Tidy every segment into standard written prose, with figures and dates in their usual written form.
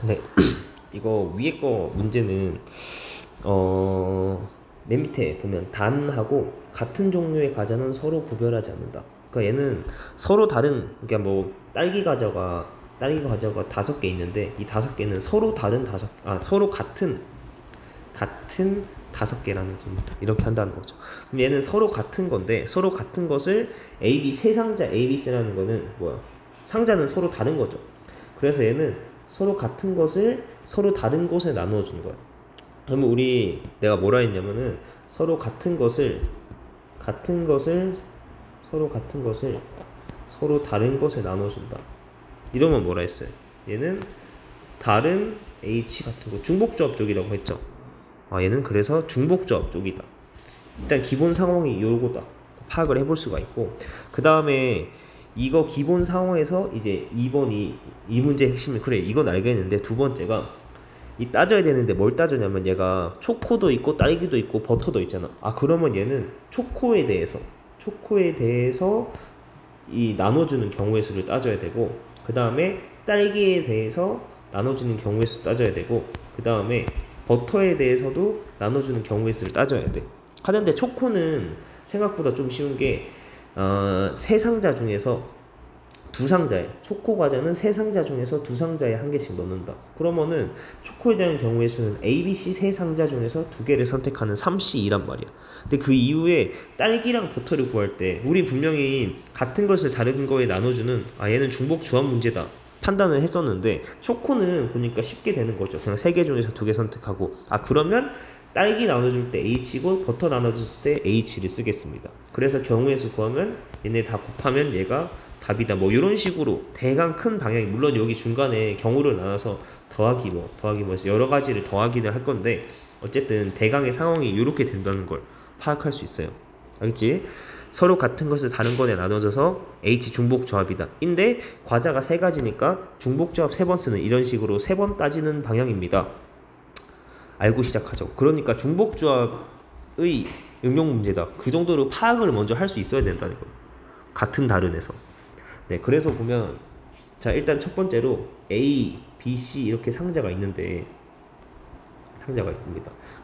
네. 이거 위에 거 문제는 맨 밑에 보면 단하고 같은 종류의 과자는 서로 구별하지 않는다. 그러니까 얘는 서로 다른, 그러니까 뭐 딸기 과자가 5개 있는데 이 5개는 서로 다른 서로 같은 5개라는 겁니다. 이렇게 한다는 거죠. 그럼 얘는 서로 같은 건데 서로 같은 것을 A, B 세 상자 A, B, C라는 거는 뭐야? 상자는 서로 다른 거죠. 그래서 얘는 서로 같은 것을 서로 다른 곳에 나누어 주는 거야. 그러면 내가 뭐라 했냐면은 서로 같은 것을 서로 다른 것에 나눠 준다. 이러면 뭐라 했어요? 얘는 다른 H 같은 거 중복조합 쪽이라고 했죠. 얘는 그래서 중복조합 쪽이다. 일단 기본 상황이 요거다. 파악을 해볼 수가 있고, 그 다음에 이거 기본 상황에서 이제 2번이 이 문제의 핵심이, 그래 이건 알겠는데 두 번째가 이 따져야 되는데 뭘 따져냐면 얘가 초코도 있고 딸기도 있고 버터도 있잖아. 그러면 얘는 초코에 대해서 이 나눠주는 경우의 수를 따져야 되고, 그 다음에 딸기에 대해서 나눠주는 경우의 수 따져야 되고, 그 다음에 버터에 대해서도 나눠주는 경우의 수를 따져야 돼. 하는데 초코는 생각보다 좀 쉬운 게 세 상자 중에서 두 상자에, 초코 과자는 세 상자 중에서 두 상자에 한 개씩 넣는다. 그러면은 초코에 대한 경우의 수는 A, B, C 세 상자 중에서 두 개를 선택하는 3C2란 말이야. 근데 그 이후에 딸기랑 버터를 구할 때 우리 분명히 같은 것을 다른 거에 나눠주는 얘는 중복 조합 문제다 판단을 했었는데, 초코는 보니까 쉽게 되는 거죠. 그냥 세 개 중에서 두 개 선택하고, 그러면 딸기 나눠줄 때 H고 버터 나눠줬을 때 H를 쓰겠습니다. 그래서 경우의 수 구하면 얘네 다 곱하면 얘가 답이다. 뭐 이런 식으로 대강 큰 방향이, 물론 여기 중간에 경우를 나눠서 더하기 해서 여러 가지를 더하기를 할 건데, 어쨌든 대강의 상황이 이렇게 된다는 걸 파악할 수 있어요. 알겠지? 서로 같은 것을 다른 거에 나눠져서 H 중복 조합이다. 인데 과자가 세 가지니까 중복 조합 3번 쓰는, 이런 식으로 3번 따지는 방향입니다. 알고 시작하죠. 그러니까 중복 조합의 응용 문제다. 그 정도로 파악을 먼저 할 수 있어야 된다는 거예요. 같은 다른에서. 네, 그래서 보면 자, 일단 첫 번째로 A, B, C 이렇게 상자가 있습니다.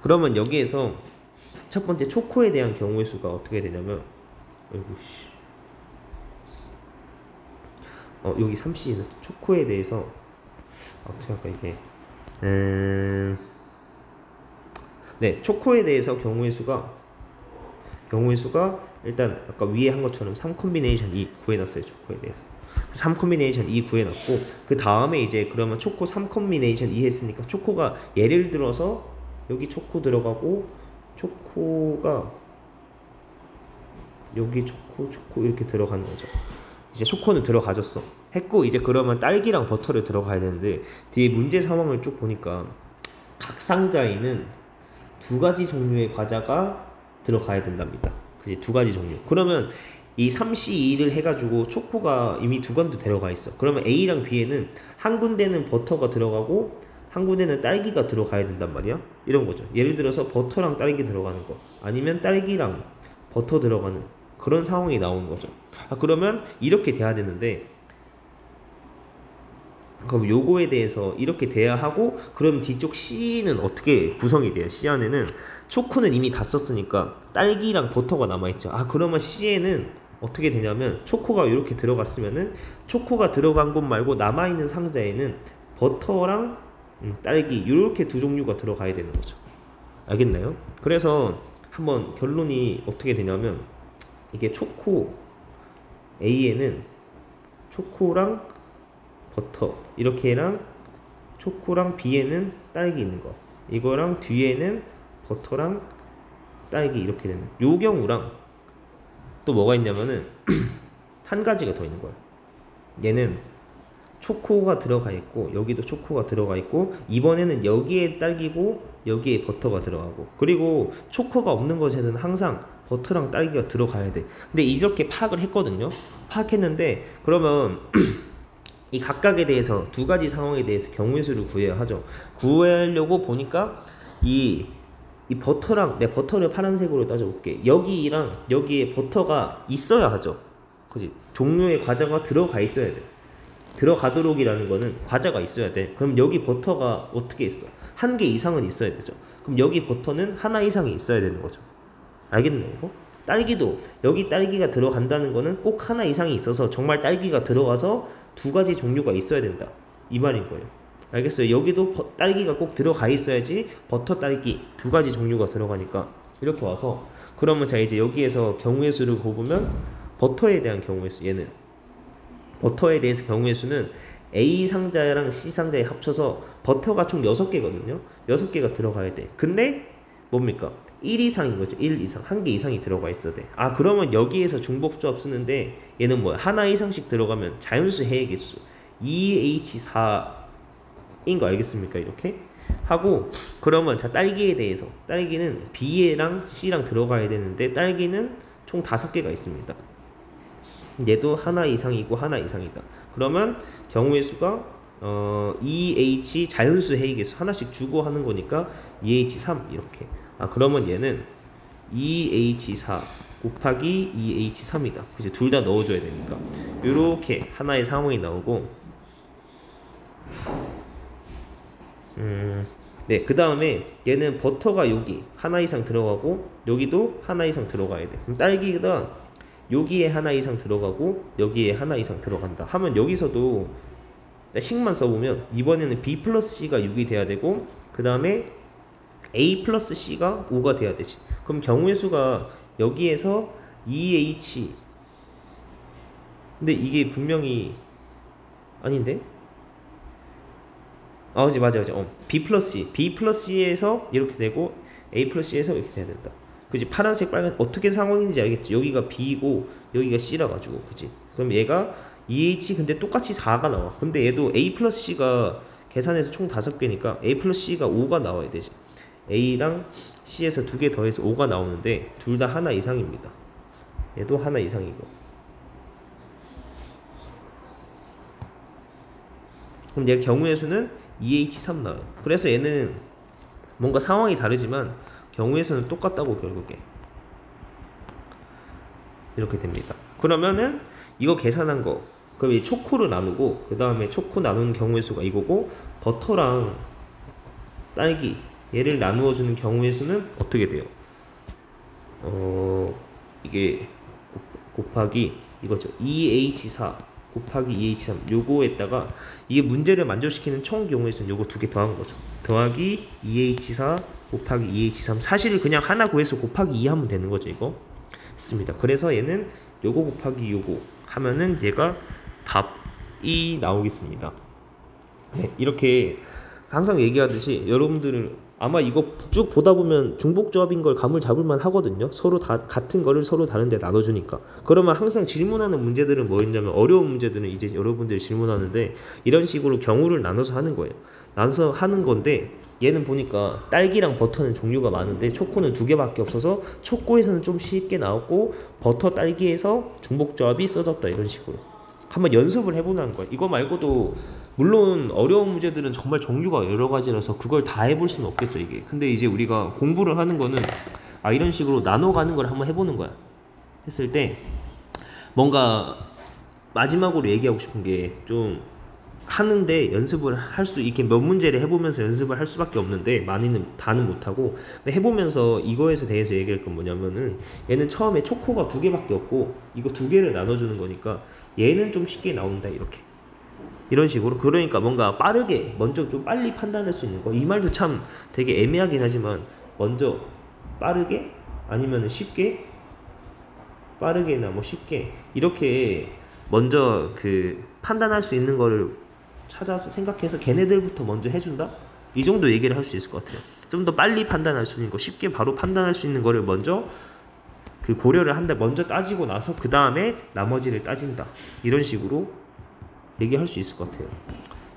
그러면 여기에서 첫 번째 초코에 대한 경우의 수가 어떻게 되냐면, 여기 3C는 초코에 대해서 잠깐 이게 네, 초코에 대해서 경우의 수가 일단 아까 위에 한 것처럼 3콤비네이션 2 구해놨어요. 초코에 대해서 3콤비네이션 2 구해놨고, 그 다음에 이제 그러면 초코 3콤비네이션 2 했으니까 초코가, 예를 들어서 여기 초코 들어가고 초코가 여기 초코 이렇게 들어가는 거죠. 이제 초코는 들어가졌어 했고, 이제 그러면 딸기랑 버터를 들어가야 되는데, 뒤에 문제 상황을 쭉 보니까 각 상자에는 두 가지 종류의 과자가 들어가야 된답니다. 그지? 두 가지 종류. 그러면 이 3C2를 해가지고 초코가 이미 두 군데 들어가 있어. 그러면 A랑 B에는 한 군데는 버터가 들어가고 한 군데는 딸기가 들어가야 된단 말이야. 이런 거죠. 예를 들어서 버터랑 딸기 들어가는 거, 아니면 딸기랑 버터 들어가는 그런 상황이 나오는 거죠. 그러면 이렇게 돼야 되는데, 그럼 요거에 대해서 이렇게 돼야 하고, 그럼 뒤쪽 C는 어떻게 구성이 돼요? C 안에는 초코는 이미 다 썼으니까 딸기랑 버터가 남아있죠. 그러면 C에는 어떻게 되냐면, 초코가 이렇게 들어갔으면은 초코가 들어간 곳 말고 남아있는 상자에는 버터랑 딸기 이렇게 두 종류가 들어가야 되는 거죠. 알겠나요? 그래서 한번 결론이 어떻게 되냐면, 이게 초코 A에는 초코랑 버터 이렇게랑 초코랑 B에는 딸기 있는 거, 이거랑 뒤에는 버터랑 딸기 이렇게 되는 요 경우랑, 또 뭐가 있냐면은 한 가지가 더 있는 거야. 얘는 초코가 들어가 있고 여기도 초코가 들어가 있고, 이번에는 여기에 딸기고 여기에 버터가 들어가고, 그리고 초코가 없는 것에는 항상 버터랑 딸기가 들어가야 돼. 근데 이렇게 파악을 했거든요. 파악했는데, 그러면 이 각각에 대해서 두 가지 상황에 대해서 경우의 수를 구해야 하죠. 구하려고 보니까 이 버터랑, 내 버터를 파란색으로 따져볼게. 여기랑 여기에 버터가 있어야 하죠. 그지? 종류의 과자가 들어가 있어야 돼. 들어가도록이라는 거는 과자가 있어야 돼. 그럼 여기 버터가 어떻게 있어? 한 개 이상은 있어야 되죠. 그럼 여기 버터는 하나 이상이 있어야 되는 거죠. 알겠네 이거? 딸기도 여기 딸기가 들어간다는 거는 꼭 하나 이상이 있어서 정말 딸기가 들어가서 두 가지 종류가 있어야 된다 이 말인 거예요. 알겠어요? 여기도 딸기가 꼭 들어가 있어야지 버터 딸기 두 가지 종류가 들어가니까 이렇게 와서 그러면 자 이제 여기에서 경우의 수를 보면 버터에 대한 경우의 수 얘는 버터에 대해서 경우의 수는 A 상자랑 C 상자에 합쳐서 버터가 총 6개거든요. 6개가 들어가야 돼. 근데 뭡니까? 1 이상인 거죠. 1 이상. 한 개 이상이 들어가 있어야 돼. 아 그러면 여기에서 중복조합 쓰는데 얘는 뭐야? 하나 이상씩 들어가면 자연수 해의 개수 2H4인 거 알겠습니까? 이렇게 하고 그러면 자 딸기에 대해서 딸기는 B랑 C랑 들어가야 되는데 딸기는 총 5개가 있습니다. 얘도 하나 이상이고 하나 이상이다. 그러면 경우의 수가 2H 자연수 해의 개수 하나씩 주고 하는 거니까 2H3 이렇게. 아 그러면 얘는 2H4 곱하기 2H3이다. 그치? 둘 다 넣어줘야 되니까 이렇게 하나의 상황이 나오고 네, 그 다음에 얘는 버터가 여기 하나 이상 들어가고 여기도 하나 이상 들어가야 돼. 그럼 딸기가 여기에 하나 이상 들어가고 여기에 하나 이상 들어간다 하면 여기서도 식만 써보면 이번에는 B 플러스 C가 6이 돼야 되고 그 다음에 A 플러스 C가 5가 돼야 되지. 그럼 경우의 수가 여기에서 2H 근데 이게 분명히 아닌데? 아 맞아 B 플러스 C B 플러스 C에서 이렇게 되고 A 플러스 C에서 이렇게 돼야 된다. 그지? 파란색 빨간 어떻게 상황인지 알겠지? 여기가 B고 여기가 C라 가지고 그지? 그럼 얘가 2H 근데 똑같이 4가 나와. 근데 얘도 A 플러스 C가 계산해서 총 5개니까 A 플러스 C가 5가 나와야 되지. A랑 C에서 2개 더해서 5가 나오는데 둘 다 하나 이상입니다. 얘도 하나 이상이고. 그럼 얘 경우의 수는 2H3 나와요. 그래서 얘는 뭔가 상황이 다르지만 경우의 수는 똑같다고 결국에 이렇게 됩니다. 그러면은 이거 계산한 거 그럼 이 초코를 나누고 그 다음에 초코 나누는 경우의 수가 이거고 버터랑 딸기 얘를 나누어 주는 경우의 수는 어떻게 돼요? 이게 곱하기 이거죠. 2H4 곱하기 2H3 요거에다가 이게 문제를 만족시키는 총 경우의 수는 요거 두 개 더한 거죠. 더하기 2H4 곱하기 2H3 사실 그냥 하나 구해서 곱하기 2 하면 되는 거죠. 이거 했습니다. 그래서 얘는 요거 곱하기 요거 하면은 얘가 답이 나오겠습니다. 네, 이렇게 항상 얘기하듯이 여러분들은 아마 이거 쭉 보다 보면 중복조합인 걸 감을 잡을만 하거든요. 서로 같은 거를 서로 다른데 나눠주니까. 그러면 항상 질문하는 문제들은 뭐였냐면 어려운 문제들은 이제 여러분들이 질문하는데 이런 식으로 경우를 나눠서 하는 거예요. 나눠서 하는 건데 얘는 보니까 딸기랑 버터는 종류가 많은데 초코는 2개밖에 없어서 초코에서는 좀 쉽게 나왔고 버터 딸기에서 중복조합이 써졌다 이런 식으로 한번 연습을 해보는 거예요. 이거 말고도 물론 어려운 문제들은 정말 종류가 여러 가지라서 그걸 다 해볼 수는 없겠죠 이게. 근데 이제 우리가 공부를 하는 거는 이런 식으로 나눠가는 걸 한번 해보는 거야. 했을 때 뭔가 마지막으로 얘기하고 싶은 게 좀 하는데 연습을 할 수 이렇게 몇 문제를 해보면서 연습을 할 수밖에 없는데 많이는 다는 못하고 해보면서 이거에서 대해서 얘기할 건 뭐냐면은 얘는 처음에 초코가 2개밖에 없고 이거 2개를 나눠주는 거니까 얘는 좀 쉽게 나온다 이렇게 이런 식으로. 그러니까 뭔가 빠르게 먼저 좀 빨리 판단할 수 있는 거. 이 말도 참 되게 애매하긴 하지만 먼저 빠르게 아니면 쉽게 빠르게나 뭐 쉽게 이렇게 먼저 그 판단할 수 있는 거를 찾아서 생각해서 걔네들부터 먼저 해준다? 이 정도 얘기를 할 수 있을 것 같아요. 좀 더 빨리 판단할 수 있는 거 쉽게 바로 판단할 수 있는 거를 먼저 그 고려를 한다. 먼저 따지고 나서 그 다음에 나머지를 따진다. 이런 식으로 얘기할 수 있을 것 같아요.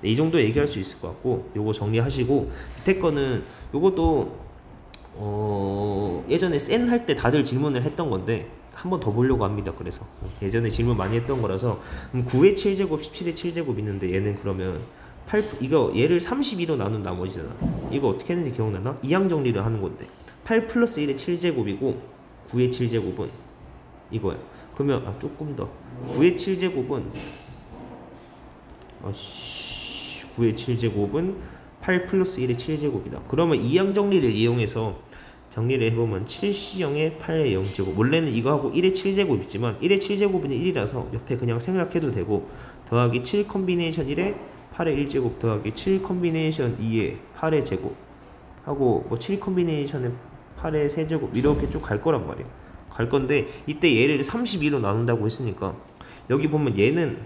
네, 이 정도 얘기할 수 있을 것 같고 요거 정리하시고 밑에 거는 요것도 예전에 센 할 때 다들 질문을 했던 건데 한 번 더 보려고 합니다. 그래서 예전에 질문 많이 했던 거라서 9의 7제곱 17의 7제곱 있는데 얘는 그러면 이거 얘를 32로 나눈 나머지잖아. 이거 어떻게 했는지 기억나나? 이항 정리를 하는 건데 8 플러스 1의 7제곱이고 9의 7제곱은 이거야. 그러면 조금 더 9의 7제곱은 9의 7제곱은 8 플러스 1의 7제곱이다. 그러면 이항 정리를 이용해서 정리를 해보면 7C0의 8의 0제곱, 원래는 이거 하고 1의 7제곱이지만 1의 7제곱은 1이라서 옆에 그냥 생략해도 되고, 더하기 7 컴비네이션 1의 8의 1제곱 더하기 7 컴비네이션 2의 8의 제곱 하고, 뭐 7 컴비네이션의 8의 세제곱 이렇게 쭉 갈 거란 말이에요. 갈 건데, 이때 얘를 32로 나눈다고 했으니까 여기 보면 얘는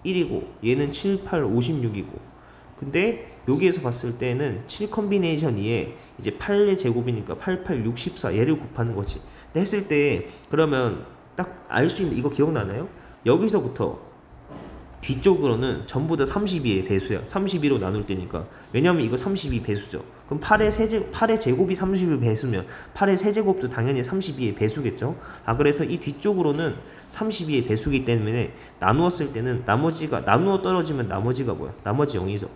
1이고 얘는 7, 8, 56이고, 근데 여기에서 봤을 때는 7 컴비네이션 2에 이제 8의 제곱이니까 8, 8, 64 얘를 곱하는 거지. 근데 했을 때 그러면 딱 알 수 있는, 이거 기억나나요? 여기서부터 뒤쪽으로는 전부 다 32의 배수야. 32로 나눌 때니까. 왜냐면 이거 32 배수죠. 그럼 8의 제곱이 32 배수면 8의 세제곱도 당연히 32의 배수겠죠. 그래서 이 뒤쪽으로는 32의 배수기 때문에 나누었을 때는 나머지가, 나누어 떨어지면 나머지가 뭐야? 나머지 0이죠.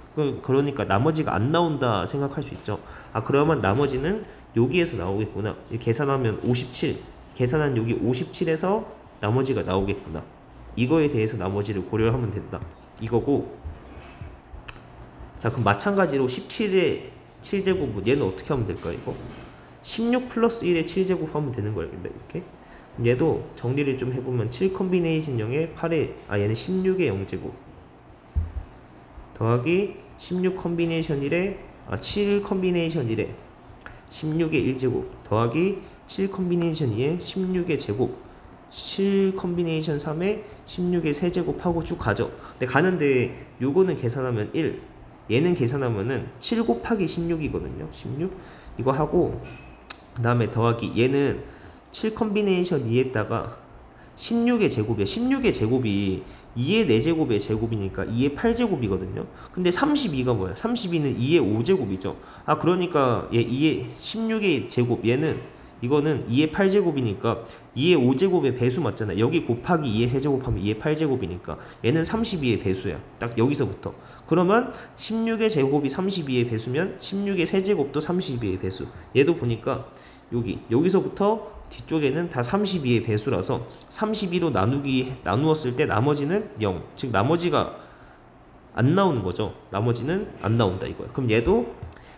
그러니까 나머지가 안 나온다 생각할 수 있죠. 그러면 나머지는 여기에서 나오겠구나. 계산하면 57. 계산한 여기 57에서 나머지가 나오겠구나. 이거에 대해서 나머지를 고려하면 된다 이거고. 자, 그럼 마찬가지로 17의 7제곱은 얘는 어떻게 하면 될까? 이거 16 플러스 1의 7제곱 하면 되는 거예요. 이렇게 얘도 정리를 좀 해보면 7 컴비네이션 0의 8의 얘는 16의 0제곱 더하기 16 컴비네이션 1의 7 컴비네이션 1의 16의 1제곱 더하기 7 컴비네이션 2의 16의 제곱 7 컴비네이션 3에 16의 세제곱하고 쭉 가죠. 근데 가는데 요거는 계산하면 1, 얘는 계산하면은 7 곱하기 16이거든요. 16 이거 하고, 그 다음에 더하기 얘는 7 컴비네이션 2에다가 16의 제곱이야. 16의 제곱이 2의 4제곱의 제곱이니까 2의 8제곱이거든요. 근데 32가 뭐야? 32는 2의 5제곱이죠. 그러니까 얘 2의 16의 제곱, 얘는 이거는 2의 8제곱이니까 2의 5제곱의 배수 맞잖아. 여기 곱하기 2의 세제곱하면 2의 8제곱이니까 얘는 32의 배수야. 딱 여기서부터. 그러면 16의 제곱이 32의 배수면 16의 세제곱도 32의 배수. 얘도 보니까 여기서부터 뒤쪽에는 다 32의 배수라서 32로 나누었을 때 나머지는 0. 즉 나머지가 안 나오는 거죠. 나머지는 안 나온다 이거야. 그럼 얘도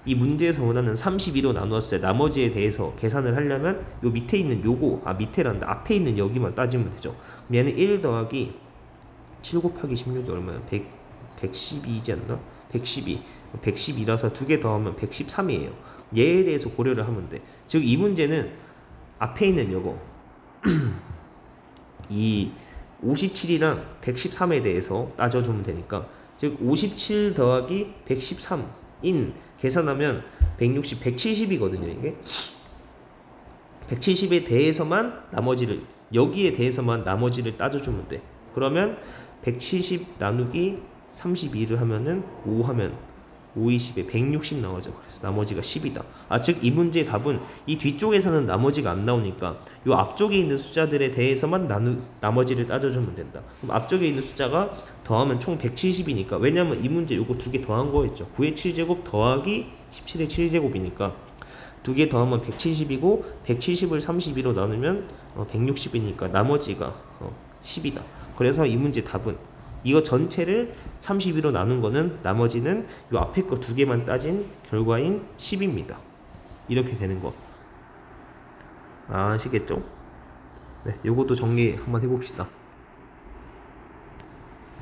이 문제에서 원하는 32로 나누었을 때 나머지에 대해서 계산을 하려면 요 밑에 있는 요거, 밑에란다. 앞에 있는 여기만 따지면 되죠. 그럼 얘는 1 더하기 7 곱하기 16이 얼마야? 112이지 않나? 112. 112라서 두 개 더하면 113이에요. 얘에 대해서 고려를 하면 돼. 즉 이 문제는 앞에 있는 요거 이 57이랑 113에 대해서 따져주면 되니까, 즉 57 더하기 113인 계산하면 160, 170이거든요. 이게 170에 대해서만 나머지를, 여기에 대해서만 나머지를 따져주면 돼. 그러면 170 나누기 32를 하면은 5 하면 5, 20에 160 나오죠. 그래서 나머지가 10이다. 즉 이 문제의 답은 이 뒤쪽에서는 나머지가 안 나오니까 이 앞쪽에 있는 숫자들에 대해서만 나머지를 따져주면 된다. 그럼 앞쪽에 있는 숫자가 더하면 총 170이니까, 왜냐면 이 문제 요거 두 개 더한 거였죠. 9의 7제곱 더하기 17의 7제곱이니까 두 개 더하면 170이고 170을 32로 나누면 160이니까 나머지가 10이다. 그래서 이 문제 답은 이거 전체를 32로 나눈 거는 나머지는 요 앞에 거 두 개만 따진 결과인 10입니다. 이렇게 되는 거 아시겠죠? 네, 요것도 정리 한번 해봅시다.